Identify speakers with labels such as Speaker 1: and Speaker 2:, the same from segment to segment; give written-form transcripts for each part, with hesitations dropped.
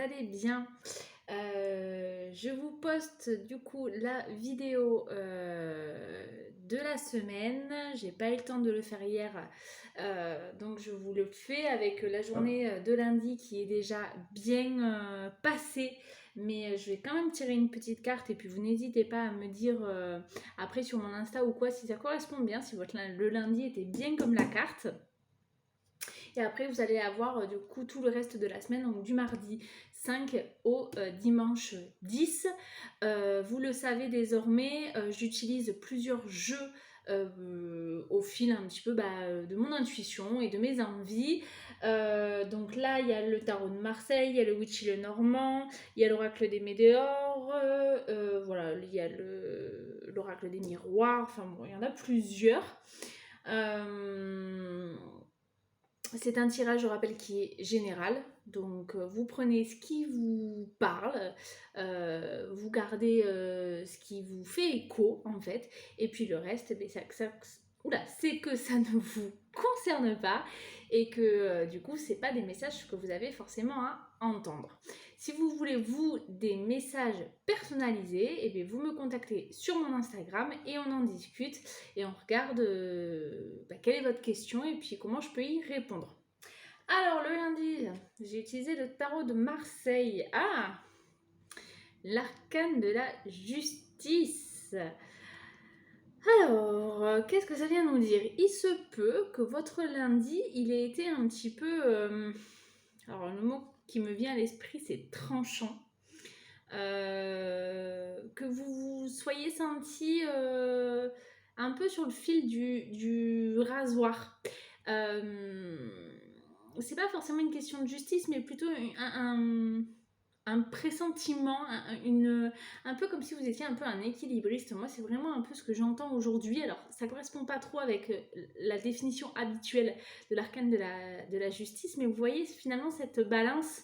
Speaker 1: allez bien. Je vous poste du coup la vidéo de la semaine. J'ai pas eu le temps de le faire hier, donc je vous le fais avec la journée de lundi qui est déjà bien passée. Mais je vais quand même tirer une petite carte et puis vous n'hésitez pas à me dire après sur mon Insta ou quoi si ça correspond bien, si le lundi était bien comme la carte. Et après, vous allez avoir du coup tout le reste de la semaine, donc du mardi 5 au dimanche 10. Vous le savez désormais, j'utilise plusieurs jeux au fil un petit peu de mon intuition et de mes envies. Donc là, il y a le tarot de Marseille, il y a le Witchy le Normand, il y a l'oracle des Météores, voilà, il y a l'oracle des Miroirs, enfin bon, il y en a plusieurs. C'est un tirage, je rappelle, qui est général. Donc, vous prenez ce qui vous parle, vous gardez ce qui vous fait écho, en fait. Et puis le reste, c'est que ça ne vous concerne pas et que du coup, c'est pas des messages que vous avez forcément à entendre. Si vous voulez, vous, des messages personnalisés, eh bien, vous me contactez sur mon Instagram et on en discute et on regarde quelle est votre question et puis comment je peux y répondre. Alors, le lundi, j'ai utilisé le tarot de Marseille. Ah, l'arcane de la justice. Alors, qu'est-ce que ça vient nous dire? Il se peut que votre lundi, il ait été un petit peu... alors, le mot qui me vient à l'esprit, c'est tranchant. Que vous vous soyez senti un peu sur le fil du rasoir. C'est pas forcément une question de justice, mais plutôt un pressentiment, un peu comme si vous étiez un peu un équilibriste. Moi, c'est vraiment un peu ce que j'entends aujourd'hui. Alors, ça correspond pas trop avec la définition habituelle de l'arcane de la justice, mais vous voyez finalement cette balance.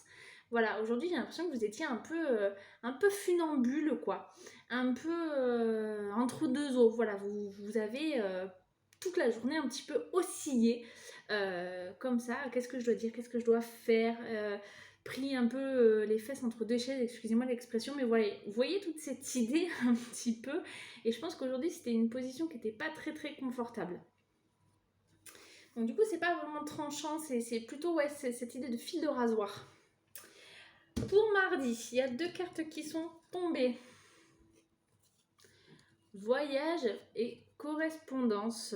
Speaker 1: Voilà, aujourd'hui, j'ai l'impression que vous étiez un peu funambule, quoi. Un peu entre deux eaux. Voilà, vous avez toute la journée un petit peu oscillé comme ça. Qu'est-ce que je dois dire? Qu'est-ce que je dois faire? Pris un peu les fesses entre deux chaises, excusez-moi l'expression, mais voilà, vous voyez toute cette idée un petit peu, et je pense qu'aujourd'hui c'était une position qui n'était pas très très confortable. Donc du coup c'est pas vraiment tranchant, c'est plutôt cette idée de fil de rasoir. Pour mardi, il y a 2 cartes qui sont tombées. Voyage et correspondance.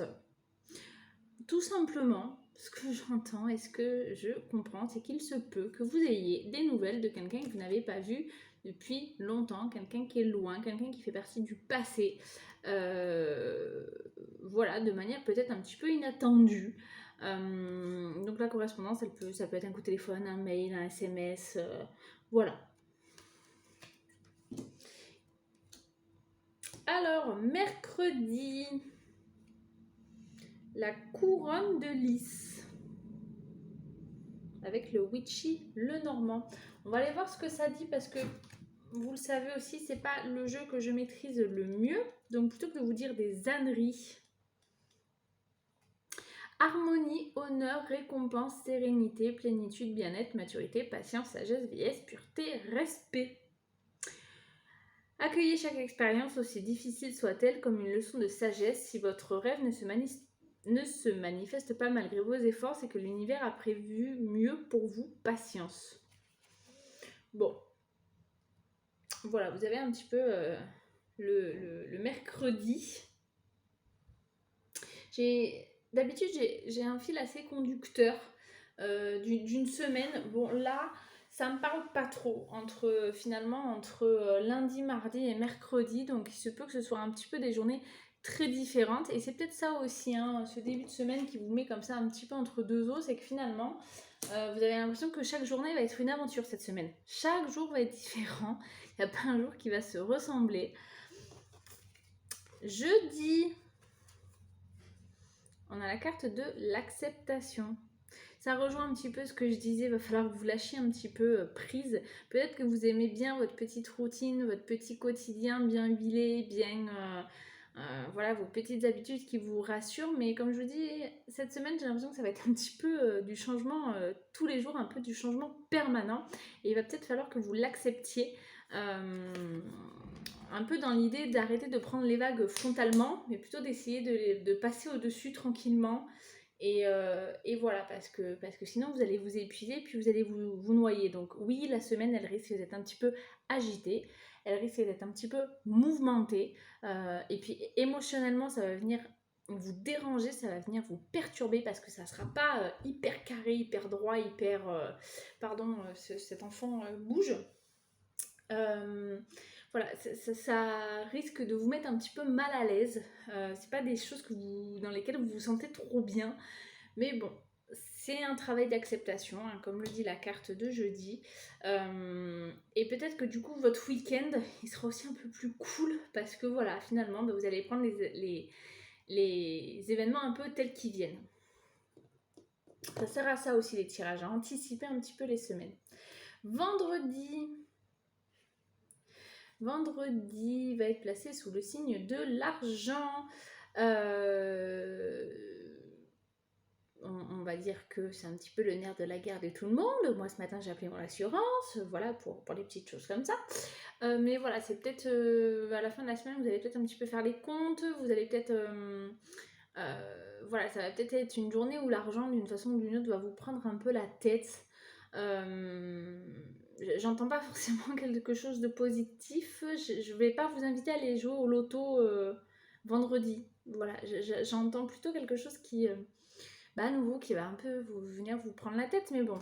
Speaker 1: Tout simplement, ce que j'entends et ce que je comprends, c'est qu'il se peut que vous ayez des nouvelles de quelqu'un que vous n'avez pas vu depuis longtemps, quelqu'un qui est loin, quelqu'un qui fait partie du passé. Voilà, de manière peut-être un petit peu inattendue. Donc la correspondance, ça peut être un coup de téléphone, un mail, un SMS, voilà. Alors, mercredi, la couronne de lys avec le Witchy le Normand. On va aller voir ce que ça dit parce que vous le savez aussi, c'est pas le jeu que je maîtrise le mieux. Donc plutôt que de vous dire des âneries, harmonie, honneur, récompense, sérénité, plénitude, bien-être, maturité, patience, sagesse, vieillesse, pureté, respect. Accueillez chaque expérience, aussi difficile soit-elle, comme une leçon de sagesse. Si votre rêve ne se manifeste pas malgré vos efforts, c'est que l'univers a prévu mieux pour vous. Patience. Bon, voilà, vous avez un petit peu le mercredi. D'habitude, j'ai un fil assez conducteur d'une semaine. Bon, là, ça me parle pas trop entre lundi, mardi et mercredi. Donc, il se peut que ce soit un petit peu des journées très différentes. Et c'est peut-être ça aussi, hein, ce début de semaine qui vous met comme ça un petit peu entre deux eaux. C'est que finalement, vous avez l'impression que chaque journée va être une aventure cette semaine. Chaque jour va être différent. Il n'y a pas un jour qui va se ressembler. Jeudi, on a la carte de l'acceptation. Ça rejoint un petit peu ce que je disais, il va falloir que vous lâchiez un petit peu prise. Peut-être que vous aimez bien votre petite routine, votre petit quotidien bien huilé, bien voilà, vos petites habitudes qui vous rassurent. Mais comme je vous dis, cette semaine, j'ai l'impression que ça va être un petit peu du changement tous les jours, un peu du changement permanent. Et il va peut-être falloir que vous l'acceptiez. Un peu dans l'idée d'arrêter de prendre les vagues frontalement, mais plutôt d'essayer de passer au-dessus tranquillement. Et voilà, parce que sinon vous allez vous épuiser, puis vous allez vous noyer. Donc oui, la semaine, elle risque d'être un petit peu agitée, elle risque d'être un petit peu mouvementée, et puis émotionnellement, ça va venir vous déranger, ça va venir vous perturber, parce que ça sera pas hyper carré, hyper droit, hyper... pardon, cet enfant bouge. Voilà, ça risque de vous mettre un petit peu mal à l'aise. C'est pas des choses dans lesquelles vous vous sentez trop bien. Mais bon, c'est un travail d'acceptation, hein, comme le dit la carte de jeudi. Et peut-être que du coup, votre week-end, il sera aussi un peu plus cool. Parce que voilà, finalement, vous allez prendre les événements un peu tels qu'ils viennent. Ça sert à ça aussi les tirages, à anticiper un petit peu les semaines. Vendredi va être placé sous le signe de l'argent. On va dire que c'est un petit peu le nerf de la guerre de tout le monde. Moi, ce matin, j'ai appelé mon assurance, voilà, pour les petites choses comme ça. Mais voilà, c'est peut-être à la fin de la semaine, vous allez peut-être un petit peu faire les comptes, vous allez peut-être... voilà, ça va peut-être être une journée où l'argent, d'une façon ou d'une autre, va vous prendre un peu la tête. J'entends pas forcément quelque chose de positif. Je vais pas vous inviter à aller jouer au loto vendredi. Voilà, j'entends plutôt quelque chose qui, à nouveau, qui va un peu venir vous prendre la tête. Mais bon,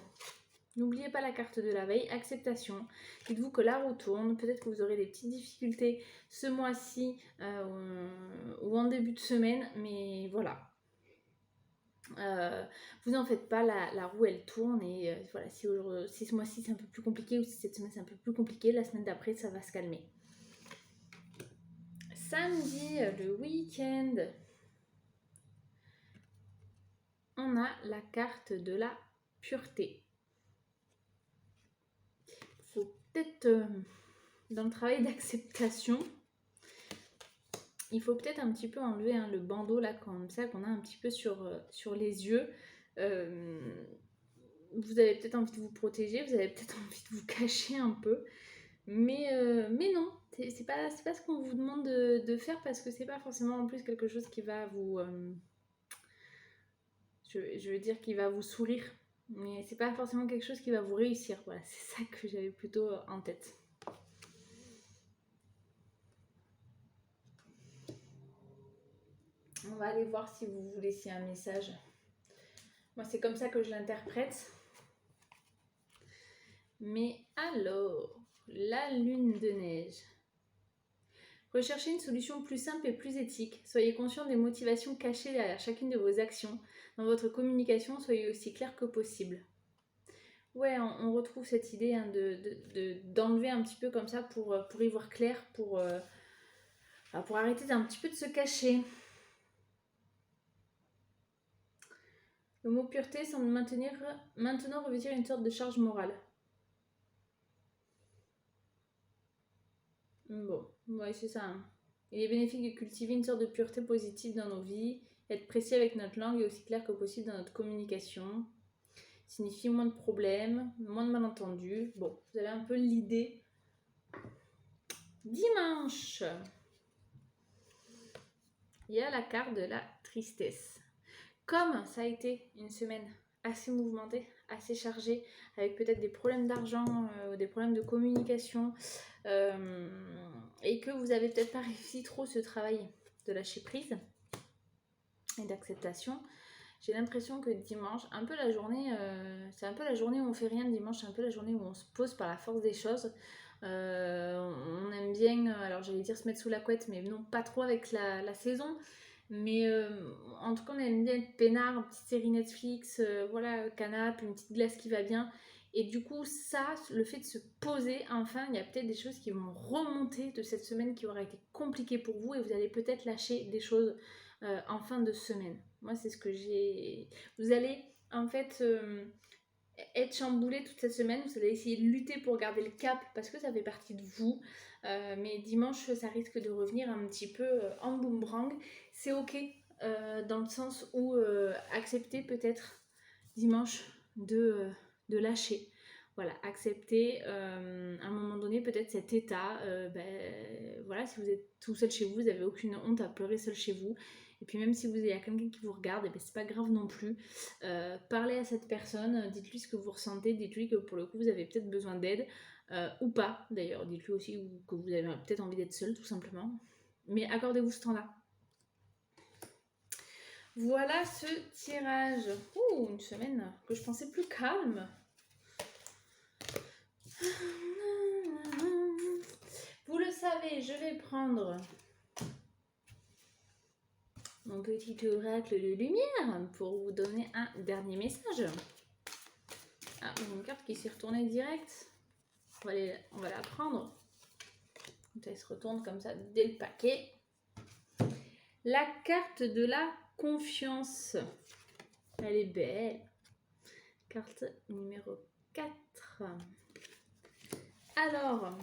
Speaker 1: n'oubliez pas la carte de la veille, acceptation. Dites-vous que la roue tourne. Peut-être que vous aurez des petites difficultés ce mois-ci ou en début de semaine. Mais voilà. Vous en faites pas, la roue elle tourne et voilà, si ce mois-ci c'est un peu plus compliqué ou si cette semaine c'est un peu plus compliqué, la semaine d'après ça va se calmer. Samedi, le week-end, on a la carte de la pureté. Faut peut-être dans le travail d'acceptation, il faut peut-être un petit peu enlever le bandeau là comme ça qu'on a un petit peu sur les yeux. Vous avez peut-être envie de vous protéger, vous avez peut-être envie de vous cacher un peu, mais non, c'est pas ce qu'on vous demande de faire, parce que c'est pas forcément en plus quelque chose qui va vous... je veux dire qui va vous sourire, mais c'est pas forcément quelque chose qui va vous réussir. Voilà, c'est ça que j'avais plutôt en tête. On va aller voir si vous vous laissez un message. Moi, c'est comme ça que je l'interprète. Mais alors, la lune de neige. Recherchez une solution plus simple et plus éthique. Soyez conscient des motivations cachées derrière chacune de vos actions. Dans votre communication, soyez aussi clair que possible. Ouais, on retrouve cette idée d'enlever un petit peu comme ça pour y voir clair, pour arrêter d'un petit peu de se cacher. Le mot pureté semble maintenant revêtir une sorte de charge morale. Bon, ouais, c'est ça. Hein. Il est bénéfique de cultiver une sorte de pureté positive dans nos vies, être précis avec notre langue et aussi clair que possible dans notre communication. Signifie moins de problèmes, moins de malentendus. Bon, vous avez un peu l'idée. Dimanche, il y a la carte de la tristesse. Comme ça a été une semaine assez mouvementée, assez chargée, avec peut-être des problèmes d'argent, des problèmes de communication, et que vous avez peut-être pas réussi trop ce travail de lâcher prise et d'acceptation, j'ai l'impression que dimanche, un peu la journée, c'est un peu la journée où on fait rien dimanche, c'est un peu la journée où on se pose par la force des choses. On aime bien, alors j'allais dire se mettre sous la couette, mais non, pas trop avec la saison. Mais en tout cas, on aime bien être peinard, une petite série Netflix, voilà, canapé, une petite glace qui va bien. Et du coup, ça, le fait de se poser, enfin, il y a peut-être des choses qui vont remonter de cette semaine qui aura été compliquée pour vous, et vous allez peut-être lâcher des choses en fin de semaine. Moi, c'est ce que j'ai... Vous allez, en fait, être chamboulé toute cette semaine. Vous allez essayer de lutter pour garder le cap parce que ça fait partie de vous. Mais dimanche, ça risque de revenir un petit peu en boomerang. C'est ok dans le sens où accepter peut-être dimanche de lâcher. Voilà, accepter à un moment donné peut-être cet état. Voilà, si vous êtes tout seul chez vous, vous n'avez aucune honte à pleurer seul chez vous. Et puis même si vous avez quelqu'un qui vous regarde, c'est pas grave non plus. Parlez à cette personne, dites-lui ce que vous ressentez, dites-lui que pour le coup vous avez peut-être besoin d'aide, ou pas d'ailleurs, dites-lui aussi que vous avez peut-être envie d'être seul tout simplement. Mais accordez-vous ce temps-là. Voilà ce tirage. Ouh, une semaine que je pensais plus calme. Vous le savez, je vais prendre mon petit oracle de lumière pour vous donner un dernier message. Ah, une carte qui s'est retournée direct. On va la prendre. Elle se retourne comme ça dès le paquet. La carte de la confiance. Elle est belle. Carte numéro 4. Alors,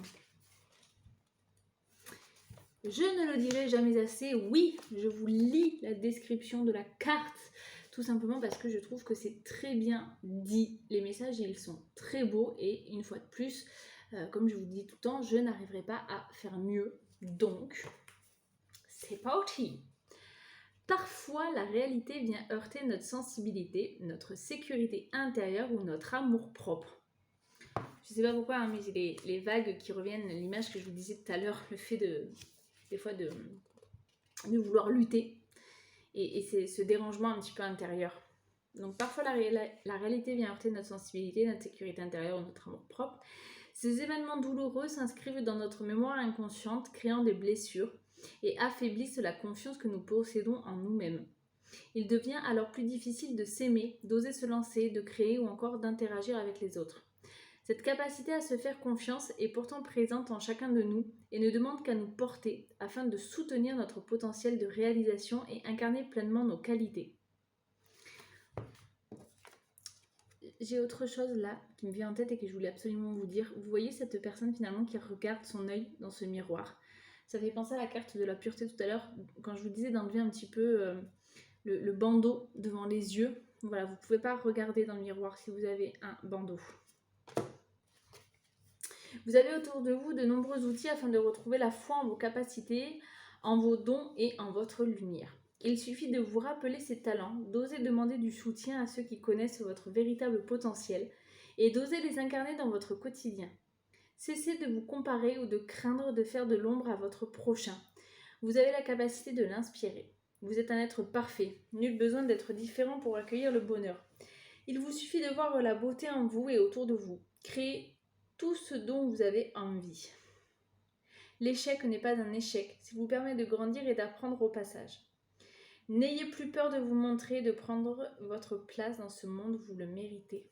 Speaker 1: je ne le dirai jamais assez. Oui, je vous lis la description de la carte. Tout simplement parce que je trouve que c'est très bien dit. Les messages, ils sont très beaux. Et une fois de plus, comme je vous dis tout le temps, je n'arriverai pas à faire mieux. Donc, c'est parti. Parfois, la réalité vient heurter notre sensibilité, notre sécurité intérieure ou notre amour-propre. Je ne sais pas pourquoi, hein, mais j'ai les vagues qui reviennent, l'image que je vous disais tout à l'heure, le fait des fois de vouloir lutter et c'est ce dérangement un petit peu intérieur. Donc parfois, la réalité vient heurter notre sensibilité, notre sécurité intérieure ou notre amour-propre. Ces événements douloureux s'inscrivent dans notre mémoire inconsciente, créant des blessures et affaiblissent la confiance que nous possédons en nous-mêmes. Il devient alors plus difficile de s'aimer, d'oser se lancer, de créer ou encore d'interagir avec les autres. Cette capacité à se faire confiance est pourtant présente en chacun de nous et ne demande qu'à nous porter afin de soutenir notre potentiel de réalisation et incarner pleinement nos qualités. J'ai autre chose là qui me vient en tête et que je voulais absolument vous dire. Vous voyez cette personne finalement qui regarde son œil dans ce miroir. Ça fait penser à la carte de la pureté tout à l'heure, quand je vous disais d'enlever un petit peu le bandeau devant les yeux. Voilà, vous ne pouvez pas regarder dans le miroir si vous avez un bandeau. Vous avez autour de vous de nombreux outils afin de retrouver la foi en vos capacités, en vos dons et en votre lumière. Il suffit de vous rappeler ces talents, d'oser demander du soutien à ceux qui connaissent votre véritable potentiel et d'oser les incarner dans votre quotidien. Cessez de vous comparer ou de craindre de faire de l'ombre à votre prochain. Vous avez la capacité de l'inspirer. Vous êtes un être parfait, nul besoin d'être différent pour accueillir le bonheur. Il vous suffit de voir la beauté en vous et autour de vous. Créez tout ce dont vous avez envie. L'échec n'est pas un échec, ça vous permet de grandir et d'apprendre au passage. N'ayez plus peur de vous montrer, de prendre votre place dans ce monde, vous le méritez.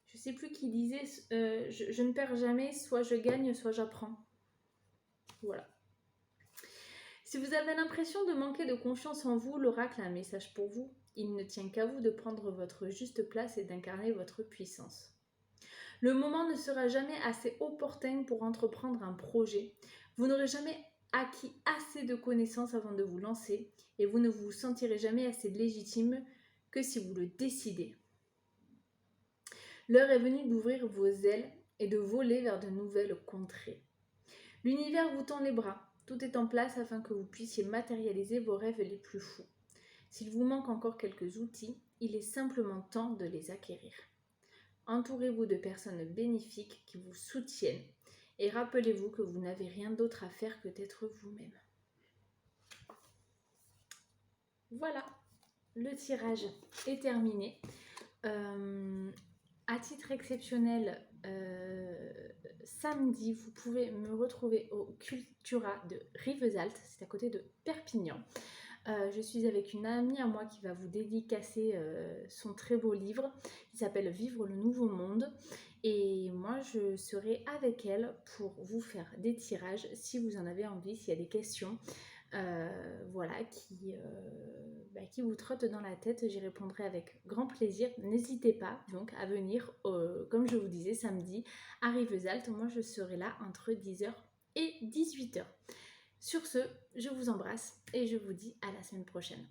Speaker 1: Je ne sais plus qui disait, je ne perds jamais, soit je gagne, soit j'apprends. Voilà. Si vous avez l'impression de manquer de confiance en vous, l'oracle a un message pour vous. Il ne tient qu'à vous de prendre votre juste place et d'incarner votre puissance. Le moment ne sera jamais assez opportun pour entreprendre un projet. Vous n'aurez jamais acquis assez de connaissances avant de vous lancer et vous ne vous sentirez jamais assez légitime que si vous le décidez. L'heure est venue d'ouvrir vos ailes et de voler vers de nouvelles contrées. L'univers vous tend les bras. Tout est en place afin que vous puissiez matérialiser vos rêves les plus fous. S'il vous manque encore quelques outils, il est simplement temps de les acquérir. Entourez-vous de personnes bénéfiques qui vous soutiennent et rappelez-vous que vous n'avez rien d'autre à faire que d'être vous-même. Voilà, le tirage est terminé. À titre exceptionnel, samedi, vous pouvez me retrouver au Cultura de Rivesaltes, c'est à côté de Perpignan. Je suis avec une amie à moi qui va vous dédicacer son très beau livre qui s'appelle Vivre le Nouveau Monde. Et moi, je serai avec elle pour vous faire des tirages si vous en avez envie, s'il y a des questions. Voilà, qui vous trotte dans la tête, j'y répondrai avec grand plaisir. N'hésitez pas donc à venir, comme je vous disais, samedi à Rivesaltes. Moi, je serai là entre 10h et 18h. Sur ce, je vous embrasse et je vous dis à la semaine prochaine.